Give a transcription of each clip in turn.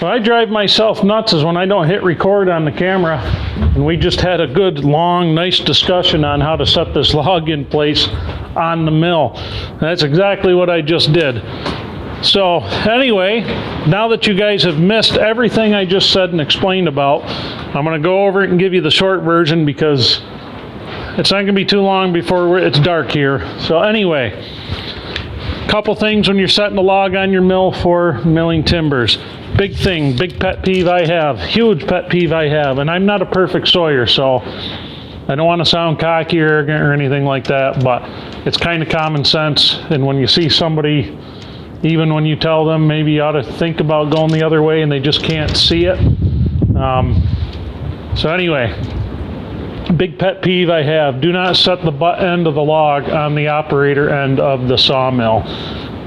So I drive myself nuts is when I don't hit record on the camera, and we just had a good, long, nice discussion on how to set this log in place on the mill. And that's exactly what I just did. So anyway, now that you guys have missed everything I just said and explained about, I'm going to go over it and give you the short version because it's not going to be too long before it's dark here. So anyway, couple things when you're setting the log on your mill for milling timbers. Big thing, big pet peeve I have, huge pet peeve I have, and I'm not a perfect sawyer, so I don't want to sound cocky or arrogant or anything like that, but it's kind of common sense. And when you see somebody, even when you tell them maybe you ought to think about going the other way and they just can't see it. So anyway, big pet peeve I have, do not set the butt end of the log on the operator end of the sawmill.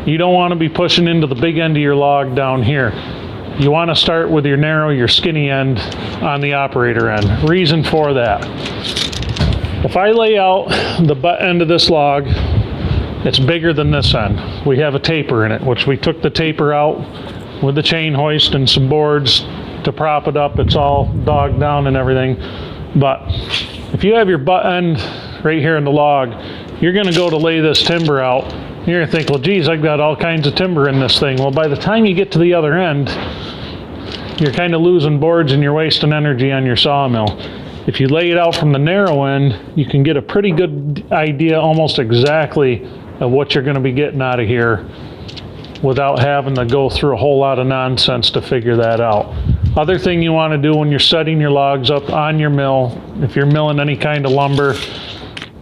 You don't want to be pushing into the big end of your log down here. You want to start with your narrow, your skinny end on the operator end. Reason for that. If I lay out the butt end of this log, it's bigger than this end. We have a taper in it, which we took the taper out with the chain hoist and some boards to prop it up. It's all dogged down and everything. But if you have your butt end right here in the log, you're going to go to lay this timber out. You're going to think, well, geez, I've got all kinds of timber in this thing. Well, by the time you get to the other end, you're kind of losing boards and you're wasting energy on your sawmill. If you lay it out from the narrow end, you can get a pretty good idea almost exactly of what you're going to be getting out of here without having to go through a whole lot of nonsense to figure that out. Other thing you want to do when you're setting your logs up on your mill, if you're milling any kind of lumber,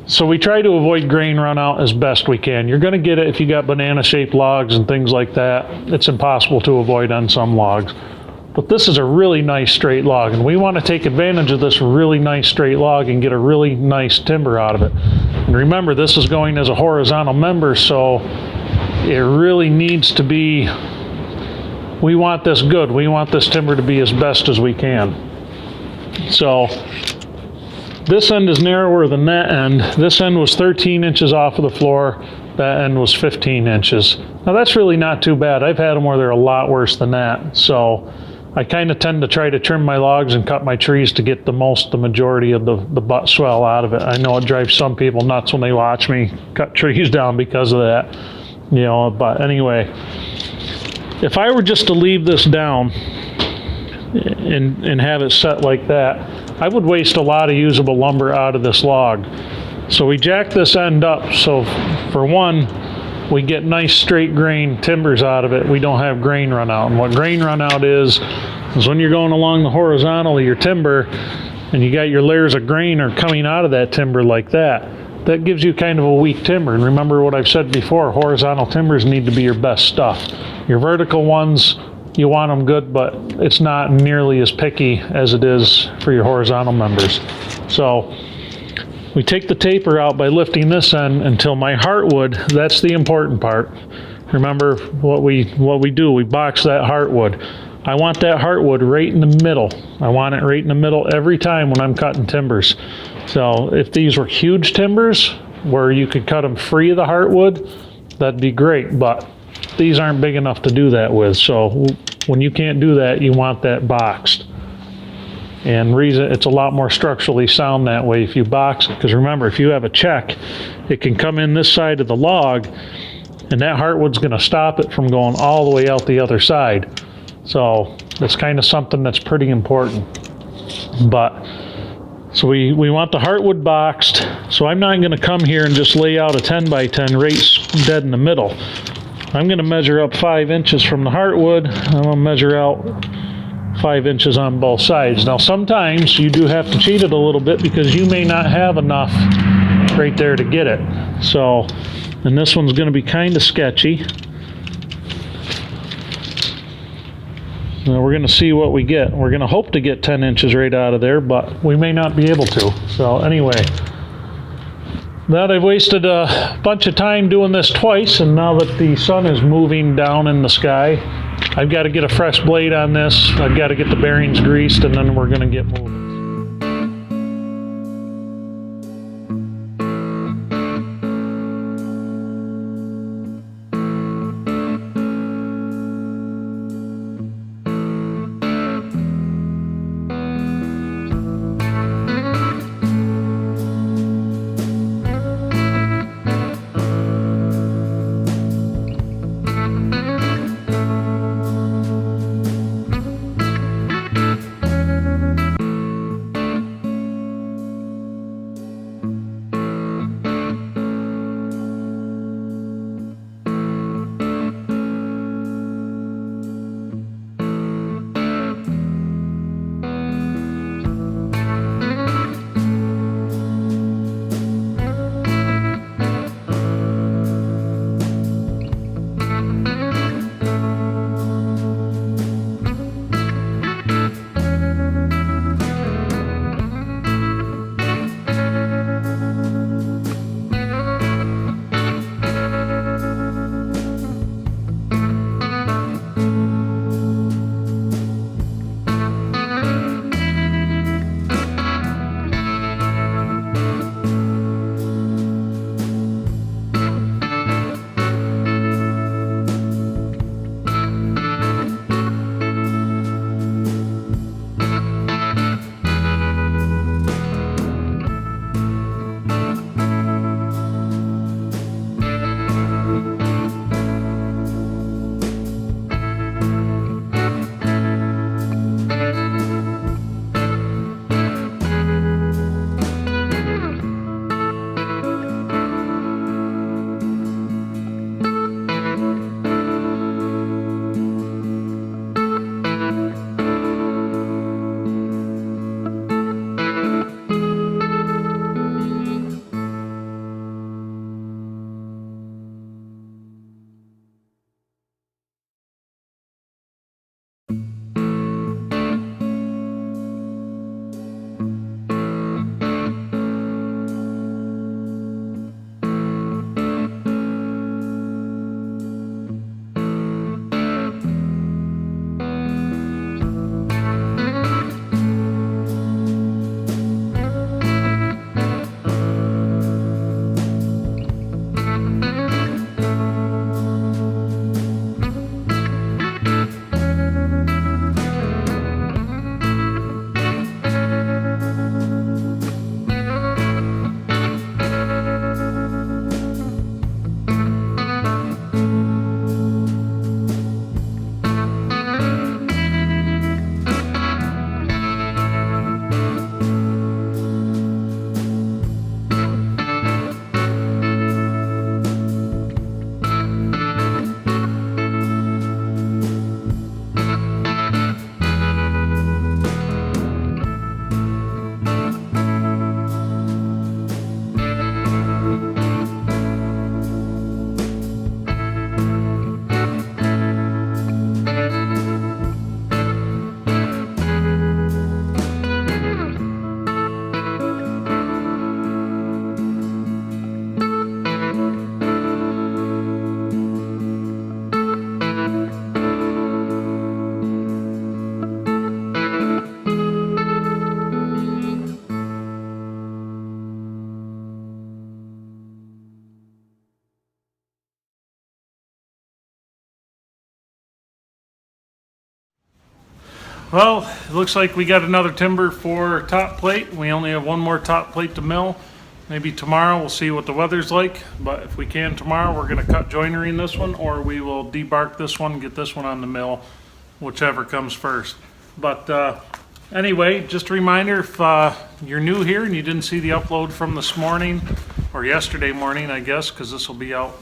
so we try to avoid grain runout as best we can. You're going to get it if you got banana shaped logs and things like that. It's impossible to avoid on some logs. But this is a really nice straight log, and we want to take advantage of this really nice straight log and get a really nice timber out of it. And remember, this is going as a horizontal member, so it really needs to be, we want this good. We want this timber to be as best as we can. So this end is narrower than that end. This end was 13 inches off of the floor. That end was 15 inches. Now that's really not too bad. I've had them where they're a lot worse than that. So I kind of tend to try to trim my logs and cut my trees to get the majority of the butt swell out of it. I know it drives some people nuts when they watch me cut trees down because of that, you know, but anyway, if I were just to leave this down and have it set like that, I would waste a lot of usable lumber out of this log. So we jack this end up, so for one, we get nice straight grain timbers out of it. We don't have grain run out. And what grain run out is when you're going along the horizontal of your timber and you got your layers of grain are coming out of that timber like that, that gives you kind of a weak timber. And remember what I've said before, horizontal timbers need to be your best stuff. Your vertical ones, you want them good, but it's not nearly as picky as it is for your horizontal members. So we take the taper out by lifting this end until my heartwood, that's the important part. Remember what we do, we box that heartwood. I want that heartwood right in the middle. I want it right in the middle every time when I'm cutting timbers. So if these were huge timbers where you could cut them free of the heartwood, that'd be great, but these aren't big enough to do that with. So when you can't do that, you want that boxed. And reason it's a lot more structurally sound that way if you box it, because remember, if you have a check, it can come in this side of the log and that heartwood's going to stop it from going all the way out the other side. So that's kind of something that's pretty important. But so we want the heartwood boxed, so I'm not going to come here and just lay out a 10 by 10 right dead in the middle. I'm going to measure up 5 inches from the heartwood. I'm going to measure out 5 inches on both sides. Now sometimes you do have to cheat it a little bit because you may not have enough right there to get it. So, and this one's going to be kind of sketchy. Now we're going to see what we get. We're going to hope to get 10 inches right out of there, but we may not be able to. So anyway, that I've wasted a bunch of time doing this twice, and now that the sun is moving down in the sky, I've got to get a fresh blade on this. I've got to get the bearings greased, and then we're going to get moving. Well, it looks like we got another timber for top plate. We only have one more top plate to mill. Maybe tomorrow, we'll see what the weather's like. But if we can tomorrow, we're gonna cut joinery in this one, or we will debark this one, get this one on the mill, whichever comes first. But anyway, just a reminder, if you're new here and you didn't see the upload from this morning, or yesterday morning, I guess, because this will be out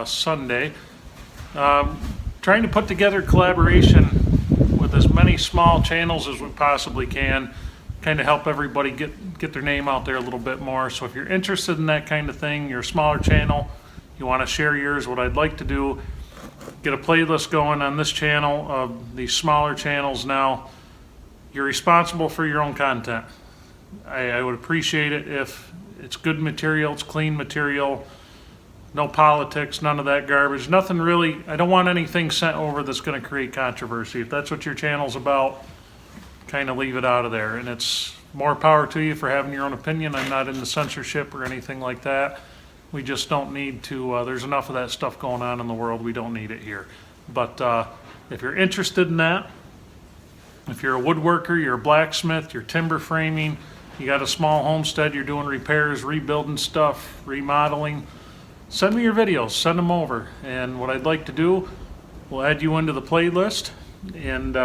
Sunday, trying to put together collaboration with as many small channels as we possibly can, kind of help everybody get their name out there a little bit more. So if you're interested in that kind of thing, you're a smaller channel, you want to share yours, what I'd like to do, get a playlist going on this channel of these smaller channels now. You're responsible for your own content. I would appreciate it if it's good material, it's clean material, no politics, none of that garbage, nothing really. I don't want anything sent over that's going to create controversy. If that's what your channel's about, kind of leave it out of there. And it's more power to you for having your own opinion. I'm not into censorship or anything like that. We just don't need to, there's enough of that stuff going on in the world. We don't need it here. But if you're interested in that, if you're a woodworker, you're a blacksmith, you're timber framing, you got a small homestead, you're doing repairs, rebuilding stuff, remodeling, send me your videos, send them over. And what I'd like to do, we'll add you into the playlist. And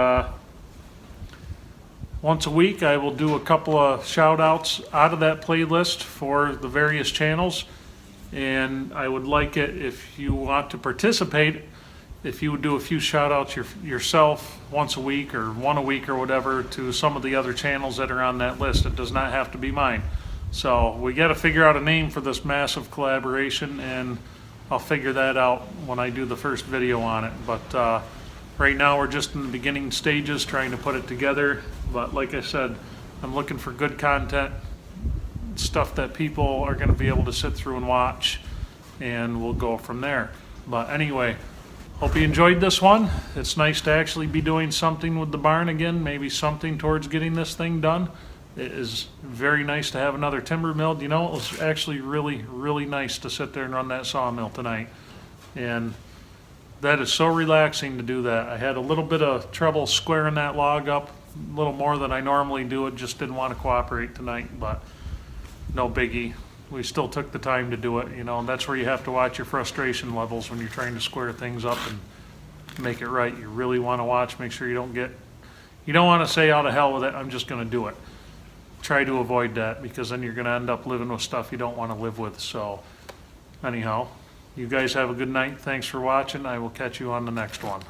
once a week, I will do a couple of shout outs out of that playlist for the various channels. And I would like it if you want to participate, if you would do a few shout outs yourself once a week or one a week or whatever to some of the other channels that are on that list. It does not have to be mine. So we got to figure out a name for this massive collaboration, and I'll figure that out when I do the first video on it. But right now we're just in the beginning stages trying to put it together. But like I said, I'm looking for good content, stuff that people are going to be able to sit through and watch, and we'll go from there. But anyway, hope you enjoyed this one. It's nice to actually be doing something with the barn again, maybe something towards getting this thing done. It is very nice to have another timber mill. You know, it was actually really, really nice to sit there and run that sawmill tonight. And that is so relaxing to do that. I had a little bit of trouble squaring that log up, a little more than I normally do. It just didn't want to cooperate tonight, but no biggie. We still took the time to do it, you know, and that's where you have to watch your frustration levels when you're trying to square things up and make it right. You really want to watch, make sure you don't want to say, "Oh, to hell with it, I'm just going to do it." Try to avoid that, because then you're going to end up living with stuff you don't want to live with. So anyhow, you guys have a good night. Thanks for watching. I will catch you on the next one.